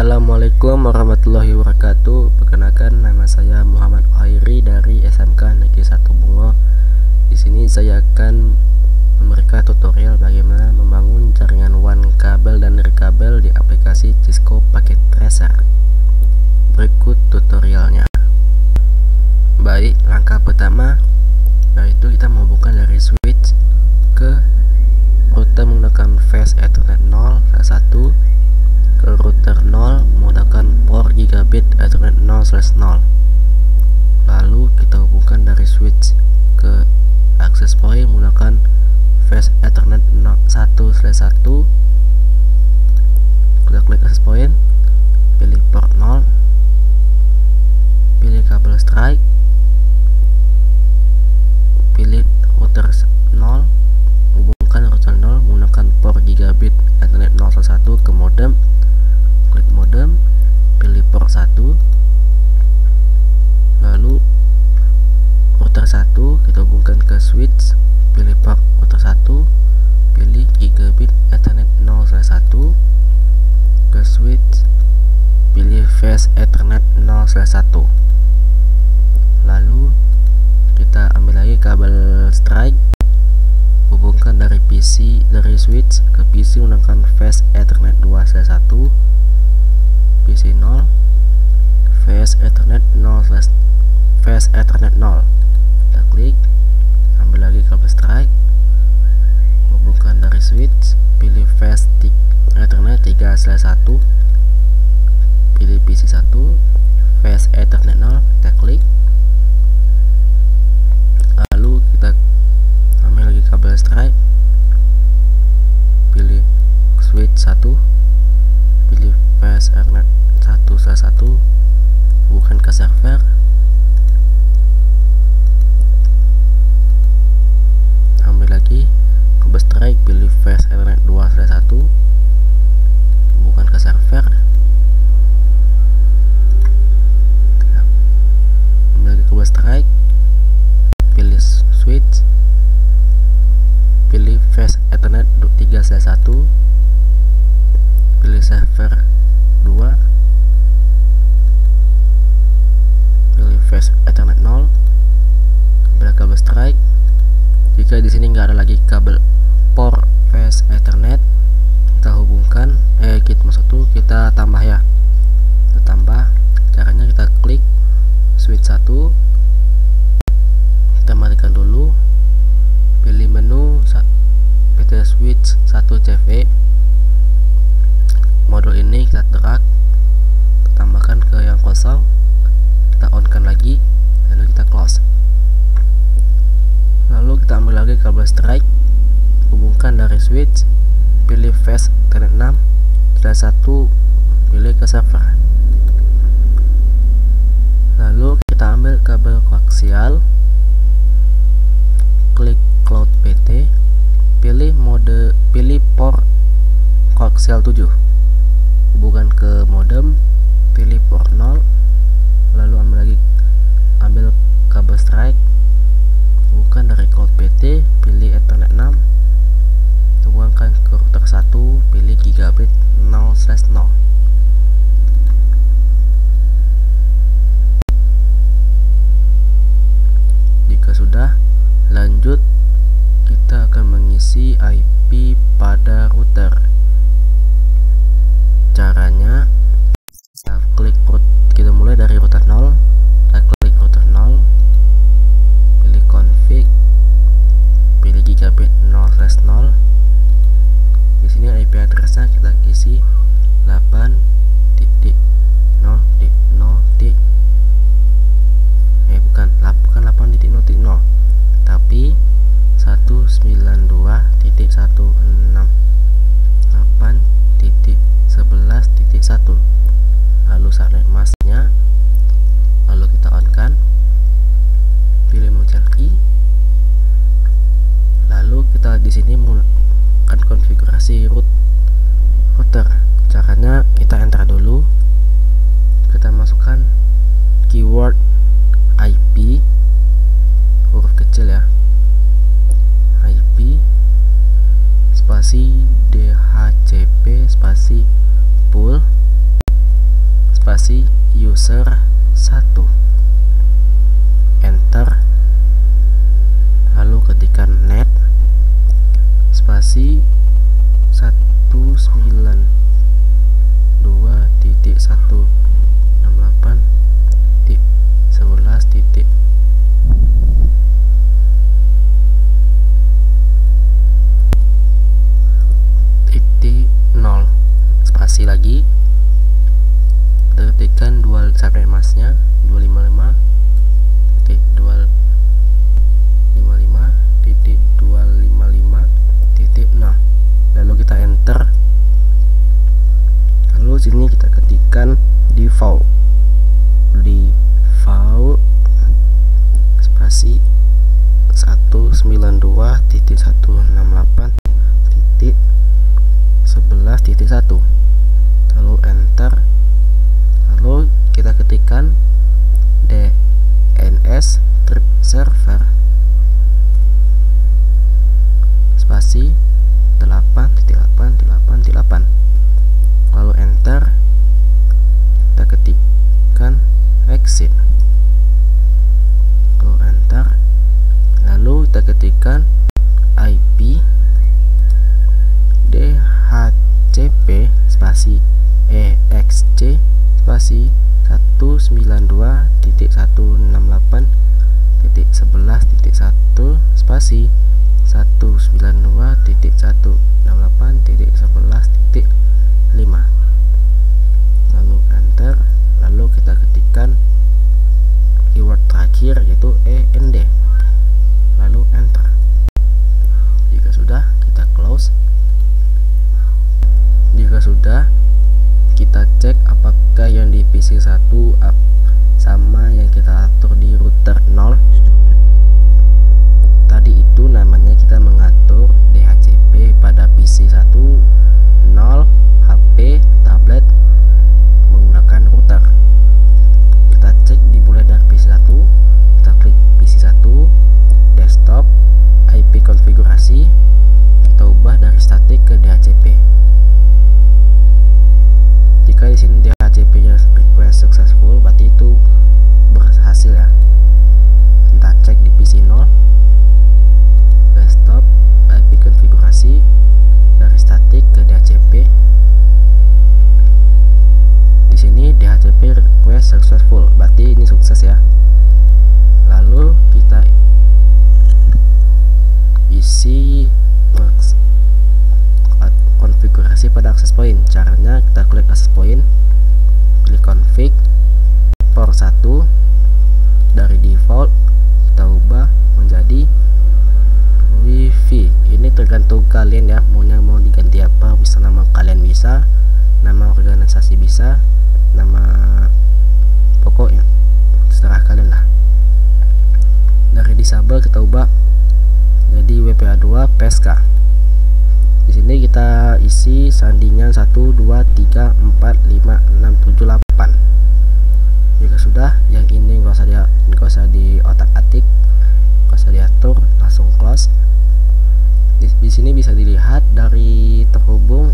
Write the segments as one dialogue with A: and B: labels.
A: Assalamualaikum warahmatullahi wabarakatuh. Perkenalkan, nama saya Muhammad Khairi dari SMK Negeri 1 Bungo. Di sini saya akan memberikan tutorial bagaimana membangun jaringan WAN kabel dan nirkabel di aplikasi Cisco Packet Tracer. Berikut tutorialnya. Baik, langkah pertama yaitu kita menghubungkan dari switch ke router menggunakan Fast Ethernet 0/1 ke router 0 menggunakan port gigabit Ethernet 0/0. Lalu kita hubungkan dari switch ke access point menggunakan Fast Ethernet 1/1. Kita klik access point, pilih port 0, pilih kabel strike, pilih router 0, hubungkan router 0 menggunakan port gigabit Ethernet 0/1 ke modem. Klik modem, pilih port 1, lalu router 1 kita hubungkan ke switch, pilih port router 1, pilih gigabit Ethernet 0/1 ke switch, pilih Fast Ethernet 0/1. Lalu kita ambil lagi kabel strike, hubungkan dari switch ke PC menggunakan Fast Ethernet 2/1, PC 0, Fast Ethernet 0/0. Kita klik, ambil lagi kabel strike, hubungkan dari switch, pilih Fast Ethernet 3/1, pilih PC 1, Fast Ethernet 0, kita klik. Lalu kita ambil lagi kabel strike, pilih switch 1, pilih Fast Ethernet 1/1, bukan ke server, ambil lagi kabel strike, pilih Fast Ethernet 2/1, bukan ke server, ambil lagi kabel strike, pilih switch, pilih Fast Ethernet 3/1, pilih server 2, pilih Fast Ethernet 0, ambil kabel strike. Jika di sini nggak ada lagi kabel port Fast Ethernet, kita hubungkan, kita tambah ya. Kita tambah, caranya kita klik switch 1, kita matikan dulu, pilih menu PT switch 1 CV. Modul ini kita drag, kita tambahkan ke yang kosong, kita on kan lagi, lalu kita close. Lalu kita ambil lagi kabel strike, hubungkan dari switch, pilih Fast Ethernet 6/1, pilih ke server. Lalu kita ambil kabel koaksial, klik Cloud PT, pilih port koaksial 7, hubungkan ke modem, pilih port 0, lalu ambil kabel strike, hubungkan dari Cloud PT, pilih Ethernet 6, hubungkan ke router 1, pilih gigabit 0/0. Jika sudah, lanjut kita akan mengisi IP pada router. Caranya, kita mulai dari router 0, kita klik router 0, pilih config, pilih gigabit 0/0. Di sini IP addressnya kita isi 8.0.0, bukan 8.0.0, tapi 192.168.11.1. lalu subnet masknya, lalu kita on kan, pilih muncul key, lalu kita di sini menggunakan konfigurasi router. Caranya kita enter dulu, kita masukkan keyword IP, huruf kecil ya, IP spasi DHCP spasi pool, subnet masknya 255.255.255.0. lalu kita enter. Lalu sini kita ketikkan default spasi 192.168.11.1, lalu enter. Lalu kita ketikkan DNS trip server spasi 8.8.8.8, lalu enter. Kita ketikkan exit, lalu enter. Lalu kita ketikkan IP DHCP spasi EXC spasi 192.168.11.1 spasi 192.168.11.5, lalu enter. Lalu kita ketikkan keyword terakhir yaitu END, lalu enter. Jika sudah, kita close. Jika sudah, kita cek apakah yang di PC1 sama yang kita atur di router 0. Tadi itu namanya kita mengatur DHCP pada PC1 0 HP tablet menggunakan router. Kita cek dimulai dari PC1, kita klik PC1 desktop, IP konfigurasi, kita ubah dari static ke DHCP. Jika di sini DHCP-nya request successful, berarti itu berhasil ya. Kita cek di PC0 desktop, IP konfigurasi, dari static ke DHCP. Di sini DHCP request successful, berarti ini sukses ya. Lalu kita isi konfigurasi pada access point. Caranya kita klik access point, klik config port 1, dari default kita ubah menjadi wifi. Ini tergantung kalian ya, mau diganti apa, bisa nama kalian, bisa nama organisasi, bisa nama, pokoknya terserah kalian lah. Dari disable kita ubah jadi WPA2 PSK. Di sini kita isi sandingan 1 2 3 4 5 6 7 8. Jika sudah, yang ini nggak usah di otak-atik, nggak usah diatur, langsung close. Di sini bisa dilihat dari terhubung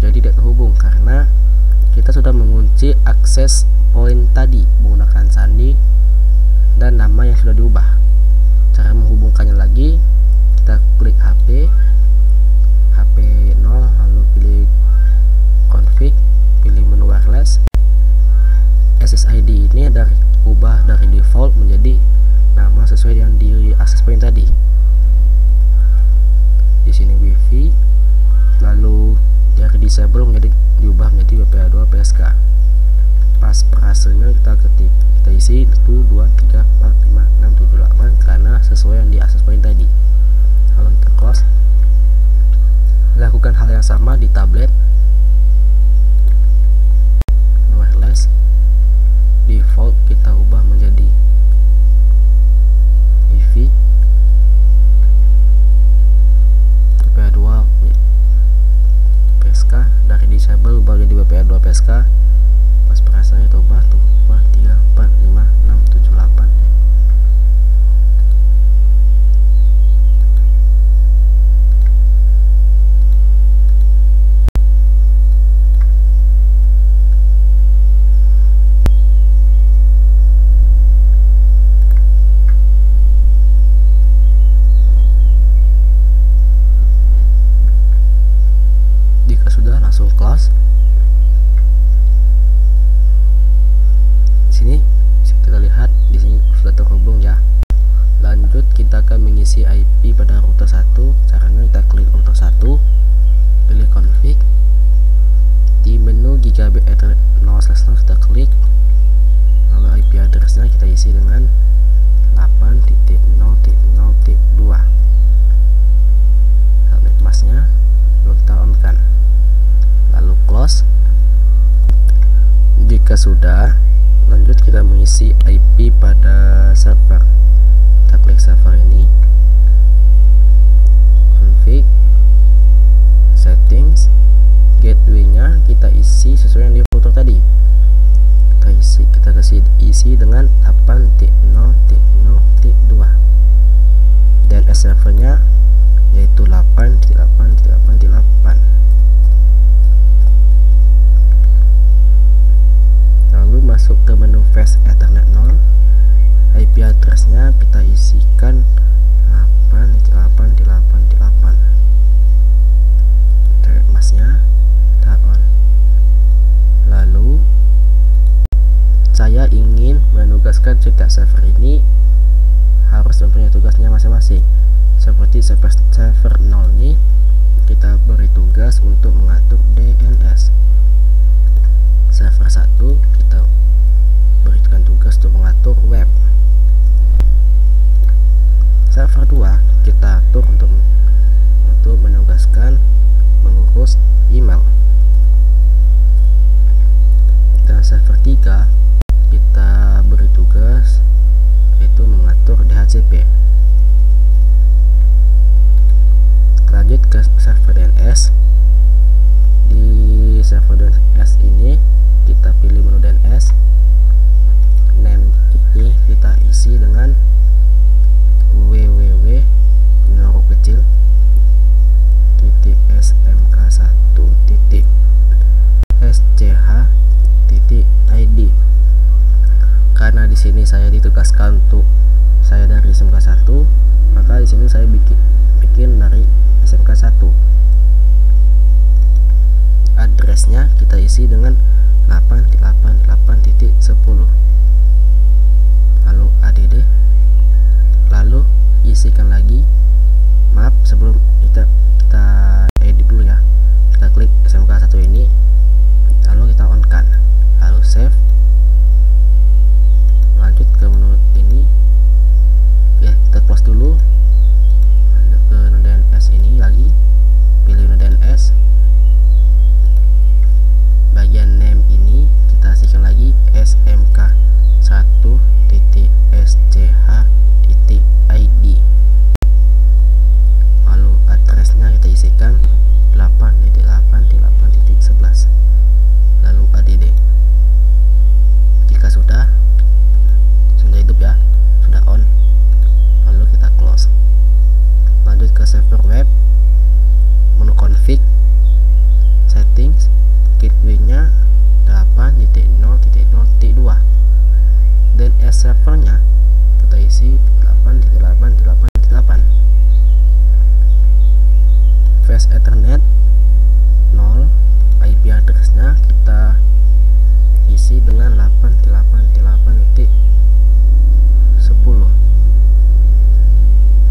A: jadi tidak terhubung karena kita sudah mengunci akses point tadi menggunakan sandi dan nama yang sudah diubah. Cara menghubungkannya lagi, kita klik HP 0, lalu pilih config, pilih menu wireless. SSID ini ubah dari default menjadi nama sesuai yang di access point tadi. Di sini wifi, lalu dari disable diubah menjadi WPA2 PSK. Pas hasilnya kita isi 1 2 3 4 5 6 7 8 karena sesuai yang di access point tadi. Lalu kita close. Lakukan hal yang sama di tablet. Wireless default kita ubah menjadi wifi. WPA2 PSK, dari disable ubah jadi WPA2 PSK. Pas perasaannya kita ubah tuh 2 3 4 5 6 7 8. Jika sudah, lanjut kita mengisi IP pada server. Kita klik server ini, config, settings, gateway-nya kita isi sesuai yang di router tadi. Kita kasih isi dengan 8.0.0.2. DNS servernya yaitu 8.8.8.8. Lalu masuk ke menu Fast Ethernet 0. IP address-nya kita isikan 8.8.8.8. Direct mask-nya kita on. Lalu saya ingin menugaskan setiap server ini harus mempunyai tugasnya masing-masing. Seperti server 0 ini kita beri tugas untuk mengatur DNS. Server 1 kita berikan tugas untuk mengatur web. Server 2 kita atur untuk menugaskan mengurus email. Dan server 3 kita beri tugas yaitu mengatur DHCP. Lanjut ke server DNS. Di server DNS ini kita pilih menu DNS. Name ini kita isi dengan www huruf kecil .smk1.sch.id. Karena di sini saya ditugaskan untuk saya dari SMK 1, maka di sini saya bikin dari SMK 1. Addressnya kita isi dengan 8.8.8.10. Lalu add. Lalu isikan lagi. Maaf, sebelum kita edit dulu ya. Kita klik SMK 1 ini, lalu kita on kan, lalu save. Lanjut ke menu ini ya, kita close dulu. Lanjut ke menu DNS ini lagi, pilih menu DNS. Bagian name ini kita kasihkan lagi smk1.sch.id. Lalu addressnya kita isikan 8.8.8.11. lalu add. Jika sudah hidup ya, sudah on, lalu kita close. Lanjut ke server web, menu config, settings, gateway-nya 8.0.0.2. DNS servernya kita isi 8.8.8.8. Fast Ethernet 0. IP address-nya kita isi dengan 8.8.8.10.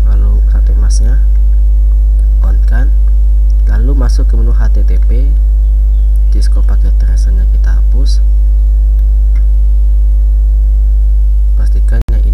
A: Lalu satu masnya on kan, lalu masuk ke menu HTTP. Cisco paket tracernya kita hapus. Pastikan yang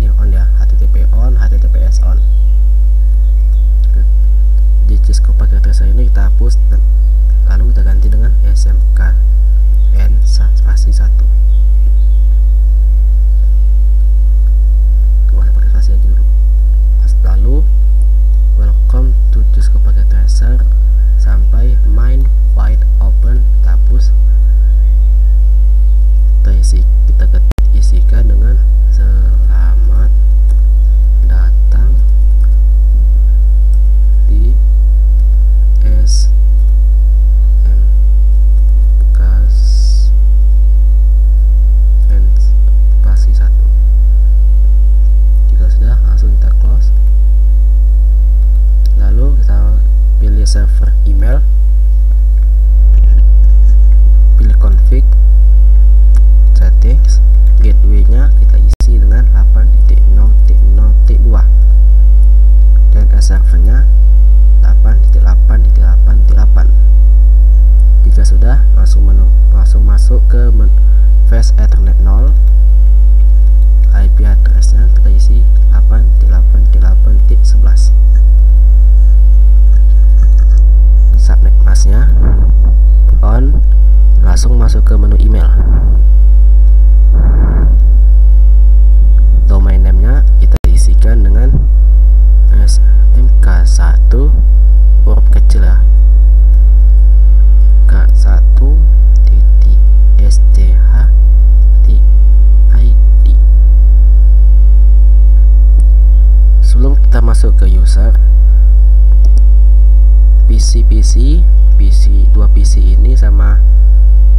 A: user dua PC ini sama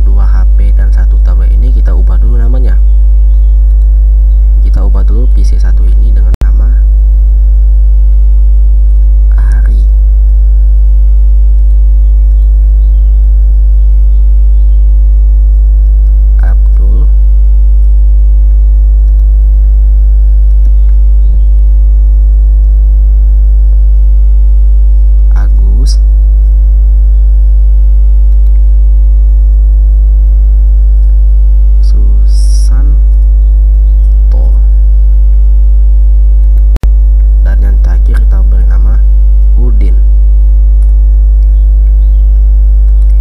A: 2 HP dan 1 tablet ini kita ubah dulu namanya. Kita ubah dulu PC 1 ini dengan nama Ari. Abdul, Agus, Susanto, dan yang terakhir kita beri nama Udin.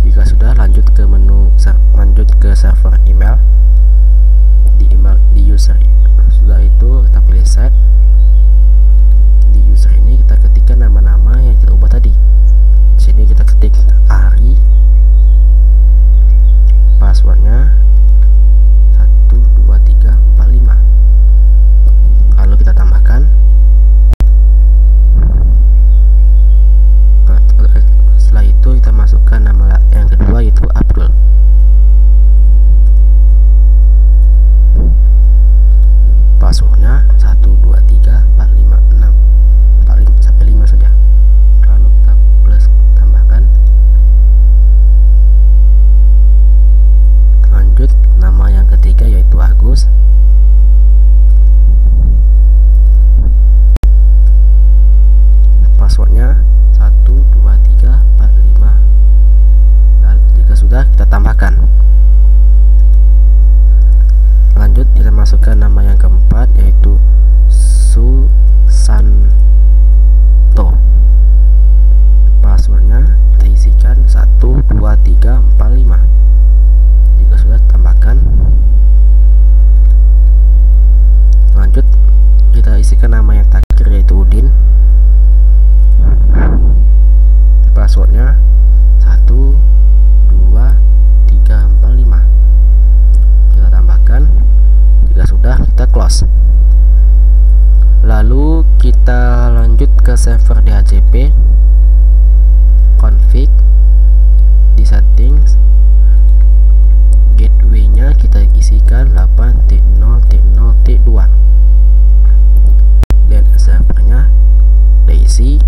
A: Jika sudah, lanjut ke menu, lanjut ke server email. Di user, sudah itu kita pilih set. Di user ini kita ketikkan nama-nama yang kita ubah tadi. Di sini kita ketik Ari, passwordnya 12345. Lalu kita tambahkan. Setelah itu kita masukkan nama yang kedua, yaitu Abdul. Passwordnya 12345 sampai 5 saja. Lalu kita plus tambahkan. Lanjut nama yang ketiga, yaitu Agus. Passwordnya 12345. Lalu jika sudah, kita tambahkan. Lanjut kita masukkan nama yang keempat, yaitu Susanto. Passwordnya kita isikan 12345. Jika sudah, tambahkan. Lanjut kita isikan nama yang terakhir, yaitu Udin. Passwordnya 12345. Kita tambahkan. Jika sudah, kita close. Lalu kita lanjut ke server DHCP, config. Di settings, gateway-nya kita isikan 8.0.0.2 dan servernya diisi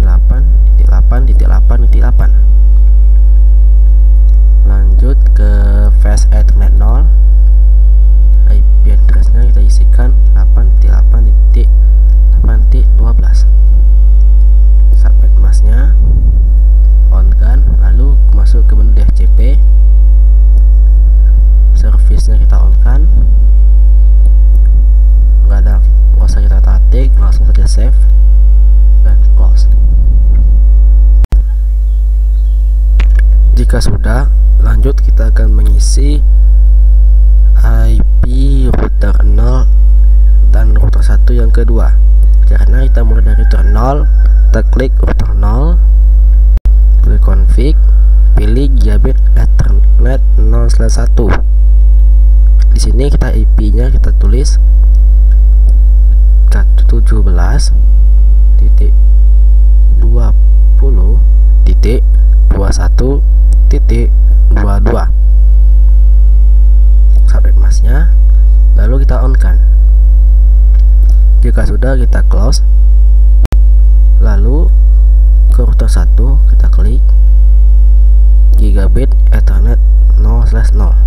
A: 8.8.8.8. Lanjut ke fast ethernet 0. IP address-nya kita isikan 8.8.8.12. Subnet mask-nya on kan. Lalu masuk ke menu DHCP, service-nya kita on kan. Nggak usah kita tatik, langsung saja save dan close. Jika sudah, lanjut kita akan mengisi IP router 0 dan router 1 yang kedua. Karena kita mulai dari router 0, kita klik router 0, pilih config, pilih gigabit ethernet 0/1. Di sini kita IP-nya kita tulis 117.20.21.22. Subnet mask-nya, lalu kita on kan. Jika sudah, kita close. Lalu ke router 1 kita klik gigabit ethernet 0/0.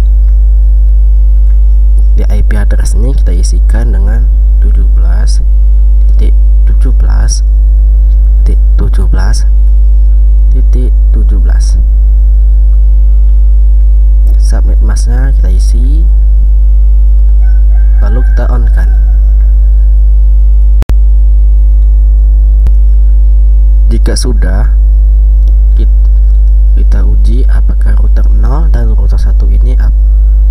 A: Di IP address ini kita isikan dengan 17.17.17.17. Subnet mask-nya kita isi, lalu kita on kan. Jika sudah, kita uji apakah router 0 dan router 1 ini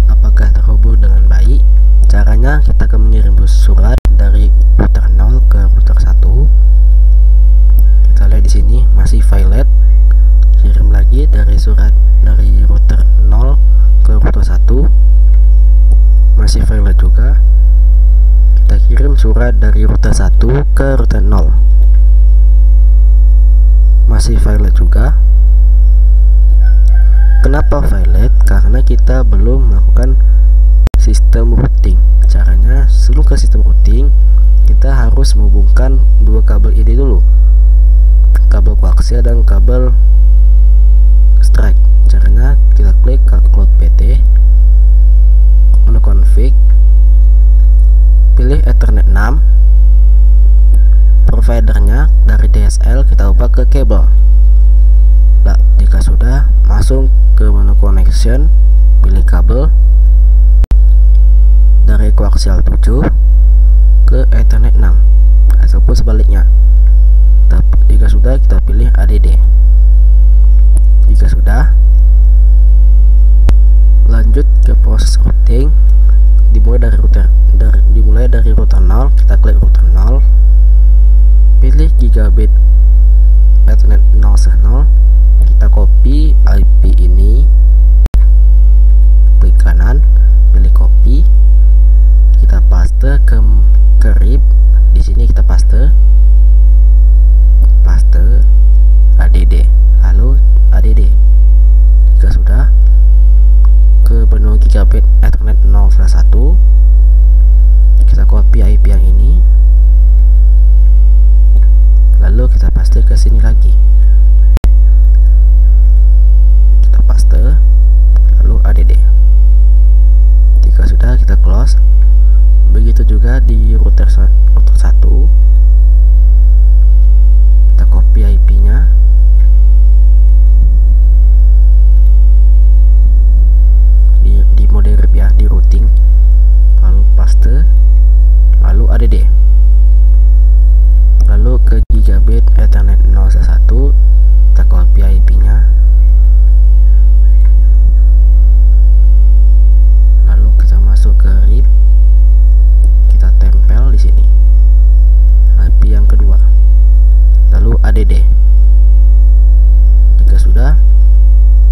A: apakah terhubung dengan baik. Caranya, kita akan mengirim surat dari router 0 ke router 1. Kita lihat di sini masih violet. Kirim lagi dari router 0 ke router 1, masih violet juga. Kita kirim surat dari router 1 ke router 0. masih violet juga. Kenapa violet? Karena kita belum melakukan sistem routing. Caranya, sebelum ke sistem routing, kita harus menghubungkan dua kabel ini dulu, kabel koaksial dan kabel strike. Caranya, kita klik ke cloud PT, menu config, pilih Ethernet 6, providernya dari DSL kita ubah ke kabel. Nah, jika sudah, masuk ke menu connection, pilih kabel dari koaksial 7 ke Ethernet 6 ataupun sebaliknya. Jika sudah, kita pilih ADD. Jika sudah, lanjut ke proses routing. Dimulai dari router 0, kita klik router 0, pilih gigabit Ethernet 0/0, kita copy IP ini, klik kanan, pilih copy, kita paste ke RIP. Di sini kita paste ADD, lalu ADD. Jika sudah, ke menu gigabit Ethernet 0/1, kita copy IP yang ini, lalu kita paste ke sini lagi, kita paste, lalu ADD. Jika sudah, kita close. Begitu juga di router 1, kita copy IP nya, di mode RIP ya, di routing, lalu paste, lalu ADD, lalu ke gigabit Ethernet 0/1, kita copy IP nya, lalu kita masuk ke RIP, kita tempel di sini IP yang kedua, lalu ADD. Jika sudah,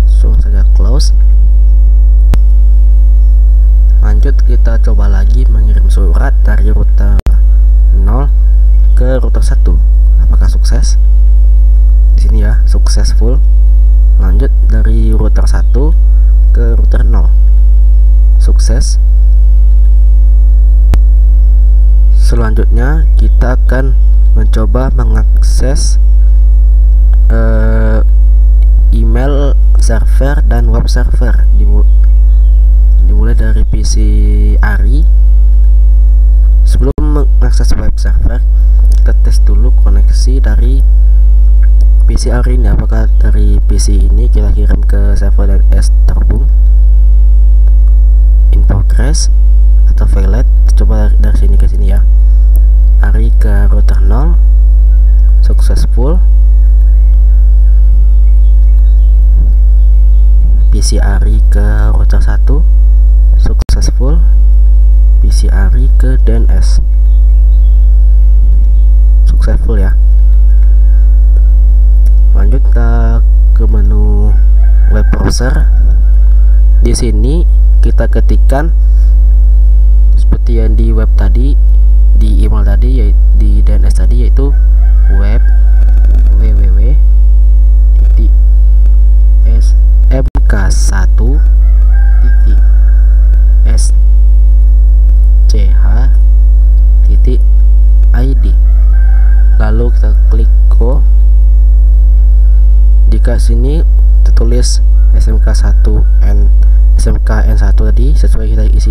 A: langsung saja close. Lanjut, kita coba lagi mengirim surat dari router 0 ke router 1. Apakah sukses? Di sini ya, successful. Lanjut dari router 1 ke router 0. Sukses. Selanjutnya, kita akan mencoba mengakses email server dan web server. Dimulai dari PC ARI. Sebelum mengakses web server, kita tes dulu koneksi dari PC ARI ini. Apakah dari PC ini kita kirim ke server DNS terhubung, in progress atau violet. Coba dari sini ke sini ya. ARI ke router 0, successful. PC ARI ke router 1, successful. PC ARI ke DNS, successful ya. Lanjut ke menu web browser. Di sini kita ketikkan seperti yang di web tadi, di email tadi, yaitu di DNS tadi, yaitu web smk1.sch.id. Lalu kita klik go. Jika sini tertulis SMKN1 tadi, sesuai kita isi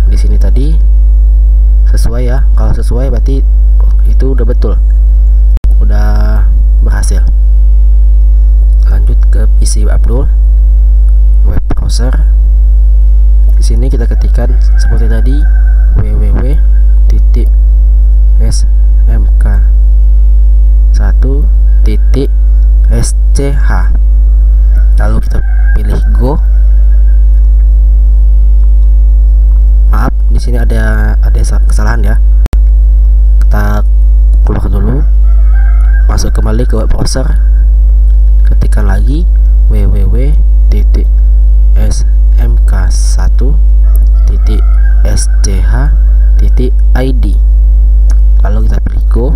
A: di sini tadi, sesuai ya. Kalau sesuai berarti itu udah betul, udah berhasil. Lanjut ke PC Abdul, web browser. Di sini kita ketikkan seperti tadi, www.smk1.sch. Lalu kita pilih go. Maaf, di sini ada kesalahan ya. Kita keluar dulu, masuk kembali ke web browser, ketikkan lagi www.smk1.sch.id. lalu kita pilih go,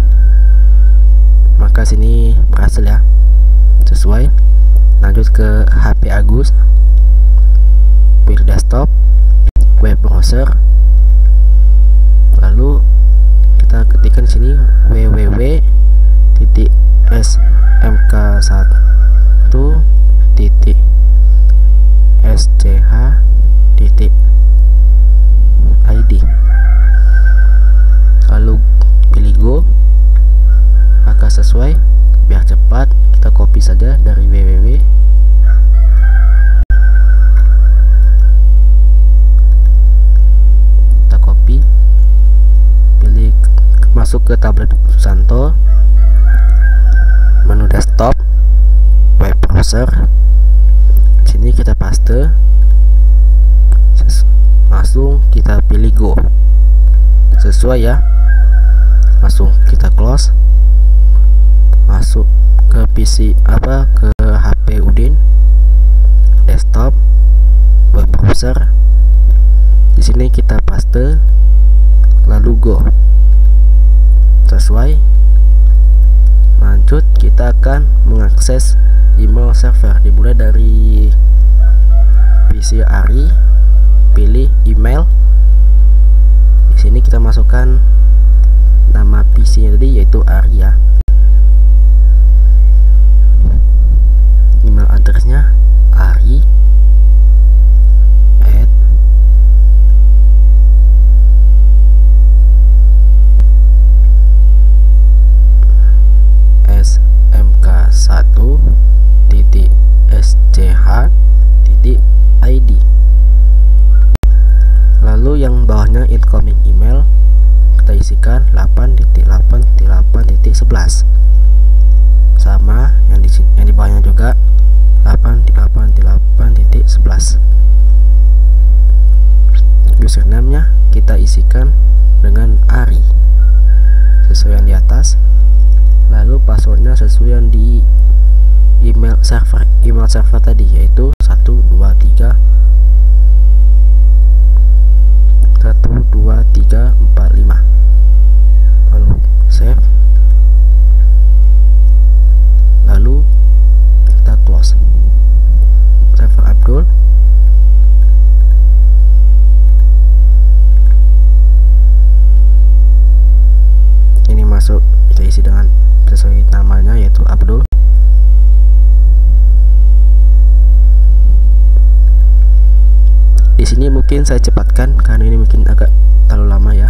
A: maka apakah sini berhasil ya, sesuai. Lanjut ke HP Agus, pilih desktop, web browser, lalu kita ketikkan sini www.smk1.sch.id, lalu pilih go. Apakah sesuai? Biar cepat kita copy saja dari www. Kita copy, pilih masuk ke tablet Susanto, menu desktop, web browser. Sini kita paste, langsung kita pilih go. Sesuai ya, langsung kita close, masuk ke PC ke HP Udin, desktop, web browser. Di sini kita paste, lalu go. Sesuai. Lanjut, kita akan mengakses email server. Dimulai dari PC Ari, pilih email. Di sini kita masukkan nama PC tadi, yaitu Ari ya. Email addressnya Ari smk1.sch.id. Lalu yang bawahnya incoming email kita isikan 8.8.8.11, sama yang di bawahnya juga 8.8.8.11. Username-nya kita isikan dengan Ari sesuai yang di atas, lalu passwordnya sesuai yang di email server tadi, yaitu 12345. Lalu save, lalu kita close. Server Abdul, ini masuk, kita isi dengan sesuai namanya, yaitu Abdul. Di sini mungkin saya cepatkan karena ini mungkin agak terlalu lama ya.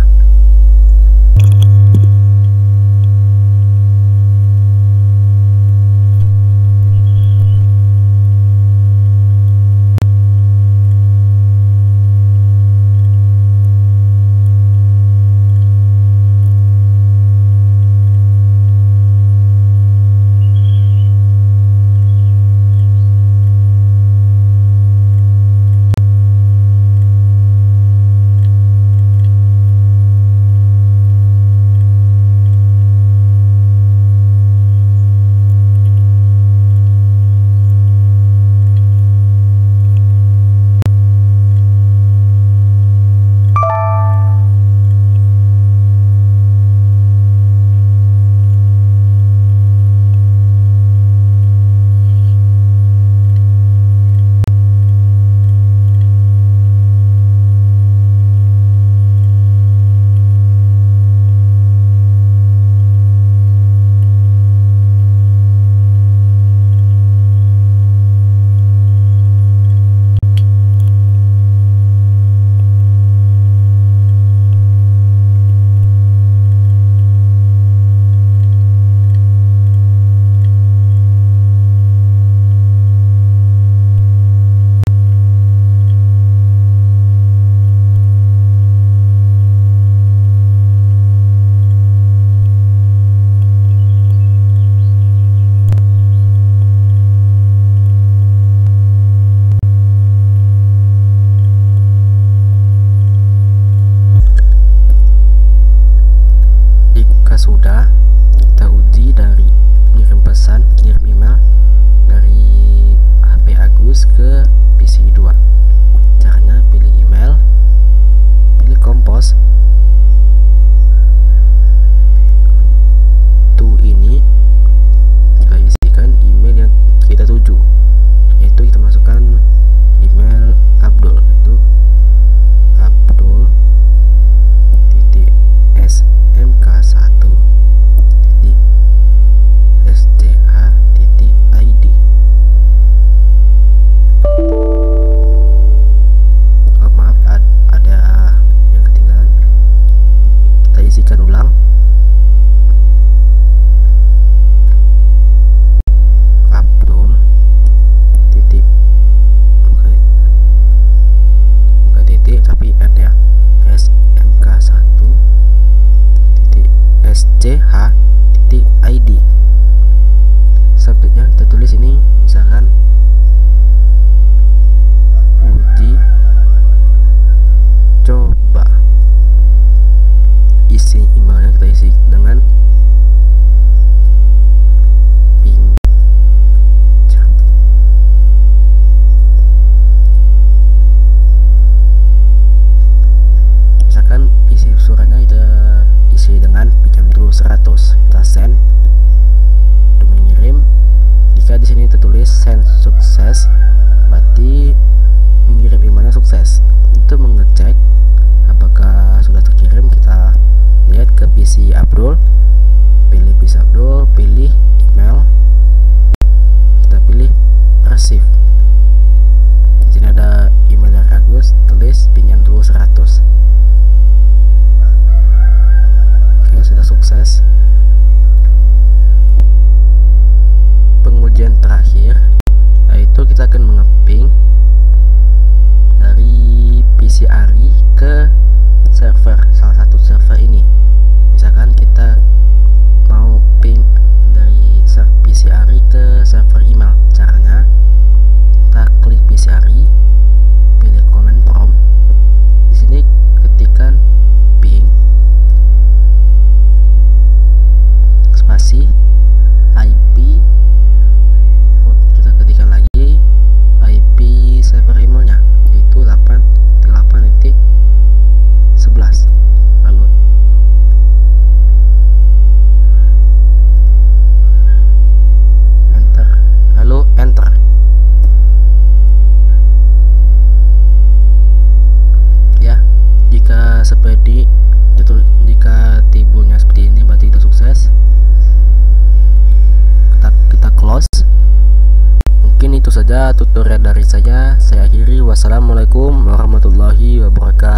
A: saja tutorial dari saya akhiri. Wassalamualaikum warahmatullahi wabarakatuh.